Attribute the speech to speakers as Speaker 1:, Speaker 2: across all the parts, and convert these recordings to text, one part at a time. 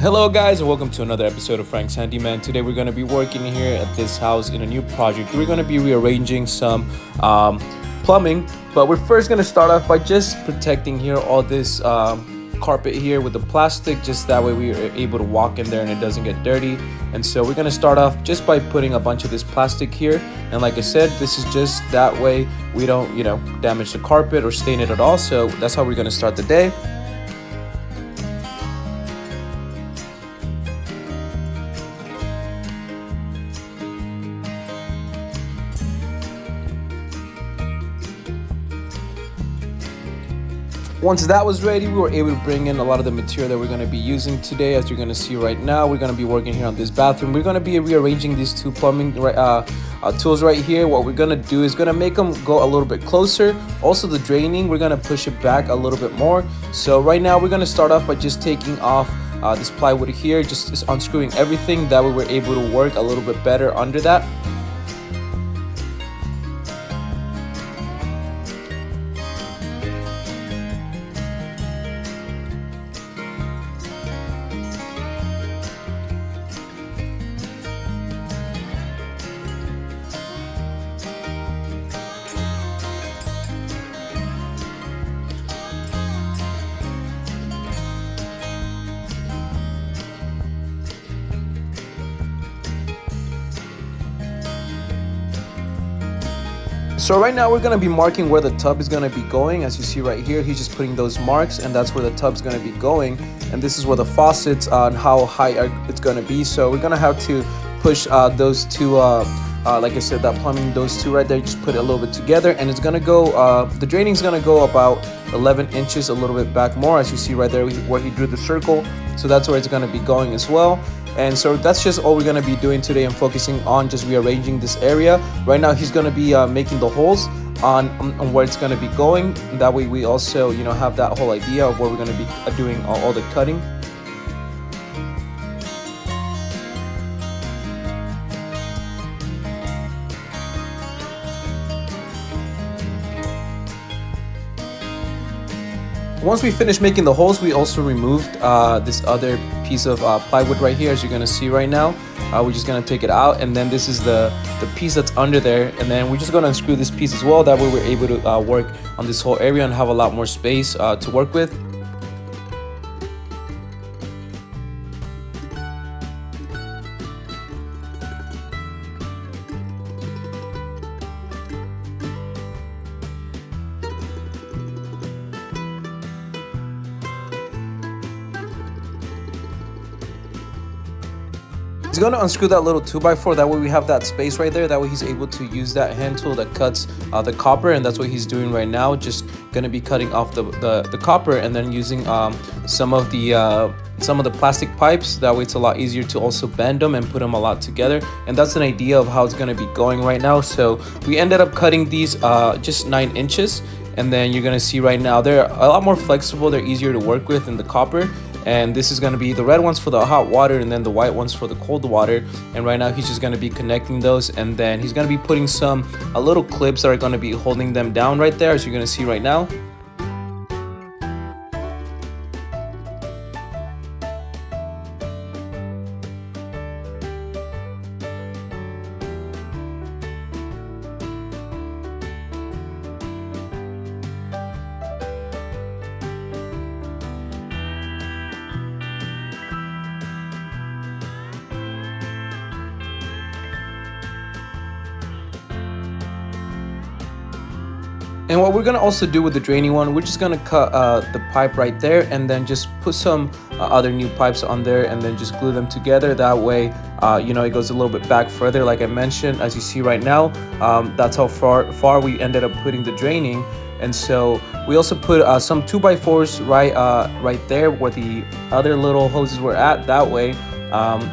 Speaker 1: Hello guys and welcome to another episode of Frank's Handyman. Today we're going to be working here at this house in a new project. We're going to be rearranging some plumbing, but we're first going to start off by just protecting here all this carpet here with the plastic, just that way we are able to walk in there and it doesn't get dirty. And so we're going to start off just by putting a bunch of this plastic here, and like I said, this is just that way we don't damage the carpet or stain it at all. So that's how we're going to start the day. Once that was ready, we were able to bring in a lot of the material that we're going to be using today. As you're going to see right now, we're going to be working here on this bathroom. We're going to be rearranging these two plumbing tools right here. What we're going to do is going to make them go a little bit closer. Also the draining, we're going to push it back a little bit more. So right now we're going to start off by just taking off this plywood here, just unscrewing everything. That way we're able to work a little bit better under that. So right now we're going to be marking where the tub is going to be going. As you see right here, he's just putting those marks, and that's where the tub's going to be going. And this is where the faucets and how high it's going to be. So we're going to have to push those two, like I said, that plumbing, those two right there, just put it a little bit together, and it's going to go, the draining is going to go about 11 inches, a little bit back more, as you see right there where he drew the circle. So that's where it's going to be going as well. And so that's just all we're going to be doing today, and focusing on just rearranging this area. Right now he's going to be making the holes on where it's going to be going. That way we also have that whole idea of where we're going to be doing all the cutting. Once we finished making the holes, we also removed this other piece of plywood right here, as you're gonna see right now. We're just gonna take it out, and then this is the piece that's under there, and then we're just gonna unscrew this piece as well. That way we're able to work on this whole area and have a lot more space to work with. He's going to unscrew that little 2x4, that way we have that space right there. That way he's able to use that hand tool that cuts the copper, and that's what he's doing right now. Just going to be cutting off the copper, and then using some of the plastic pipes. That way it's a lot easier to also bend them and put them a lot together. And that's an idea of how it's going to be going right now. So we ended up cutting these just 9 inches, and then you're going to see right now they're a lot more flexible. They're easier to work with than the copper. And this is going to be the red ones for the hot water, and then the white ones for the cold water. And right now he's just going to be connecting those, and then he's going to be putting some little clips that are going to be holding them down right there, as you're going to see right now. And what we're going to also do with the draining one, we're just going to cut the pipe right there, and then just put some other new pipes on there, and then just glue them together. That way, it goes a little bit back further, like I mentioned. As you see right now, that's how far we ended up putting the draining. And so we also put some 2x4s right there where the other little hoses were at. That way,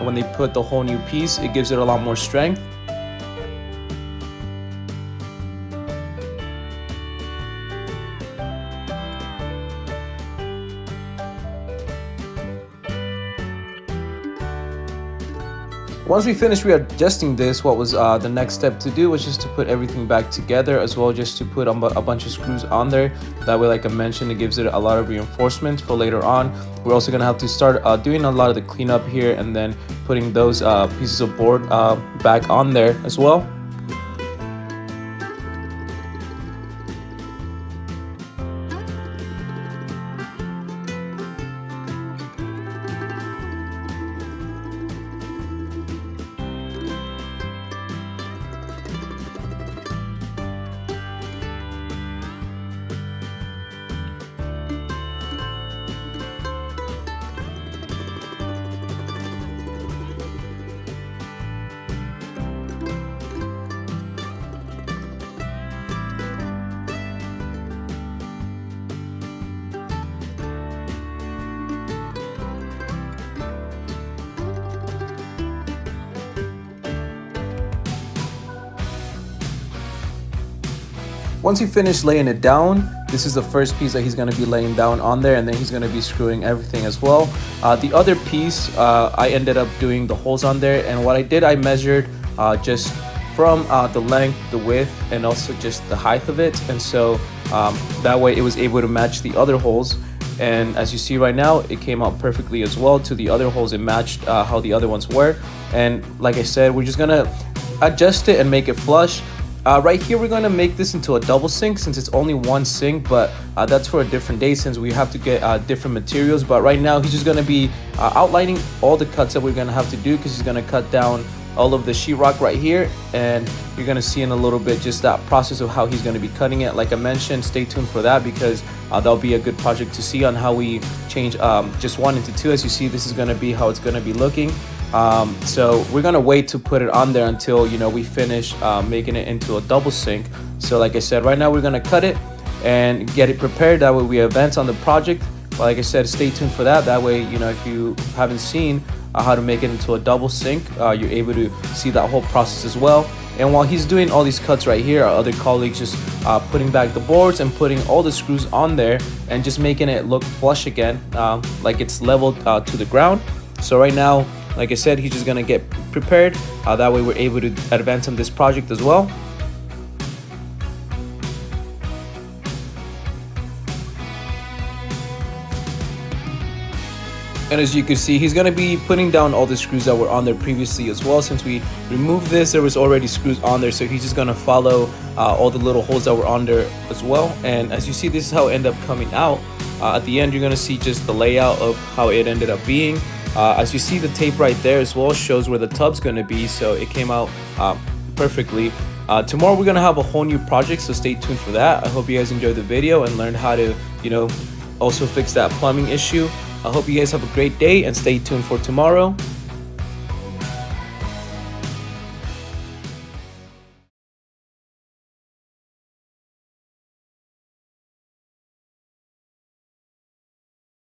Speaker 1: when they put the whole new piece, it gives it a lot more strength. Once we finished readjusting this, what was the next step to do was just to put everything back together, as well just to put a bunch of screws on there. That way, like I mentioned, it gives it a lot of reinforcement for later on. We're also going to have to start doing a lot of the cleanup here, and then putting those pieces of board back on there as well. Once he finished laying it down, this is the first piece that he's going to be laying down on there, and then he's going to be screwing everything as well. The other piece, I ended up doing the holes on there, and what I did, I measured just from the length, the width, and also just the height of it, and so that way it was able to match the other holes. And as you see right now, it came out perfectly as well to the other holes. It matched how the other ones were, and like I said, we're just gonna adjust it and make it flush. Right here, we're going to make this into a double sink since it's only one sink, but that's for a different day since we have to get different materials. But right now, he's just going to be outlining all the cuts that we're going to have to do, because he's going to cut down all of the sheetrock right here, and you're going to see in a little bit just that process of how he's going to be cutting it. Like I mentioned, stay tuned for that, because that'll be a good project to see on how we change just 1 into 2. As you see, this is going to be how it's going to be looking. So we're gonna wait to put it on there until, you know, we finish making it into a double sink. So like I said, right now we're gonna cut it and get it prepared. That way we advance on the project. But like I said, stay tuned for that. That way, you know, if you haven't seen how to make it into a double sink, you're able to see that whole process as well. And while he's doing all these cuts right here, our other colleagues just putting back the boards and putting all the screws on there and just making it look flush again, like it's leveled to the ground. So right now, like I said, he's just gonna get prepared. That way we're able to advance on this project as well. And as you can see, he's gonna be putting down all the screws that were on there previously as well. Since we removed this, there was already screws on there, so he's just gonna follow all the little holes that were on there as well. And as you see, this is how it ended up coming out. At the end, you're gonna see just the layout of how it ended up being. As you see, the tape right there as well shows where the tub's going to be, so it came out perfectly. Tomorrow we're going to have a whole new project, so stay tuned for that. I hope you guys enjoyed the video and learned how to, you know, also fix that plumbing issue. I hope you guys have a great day and stay tuned for tomorrow.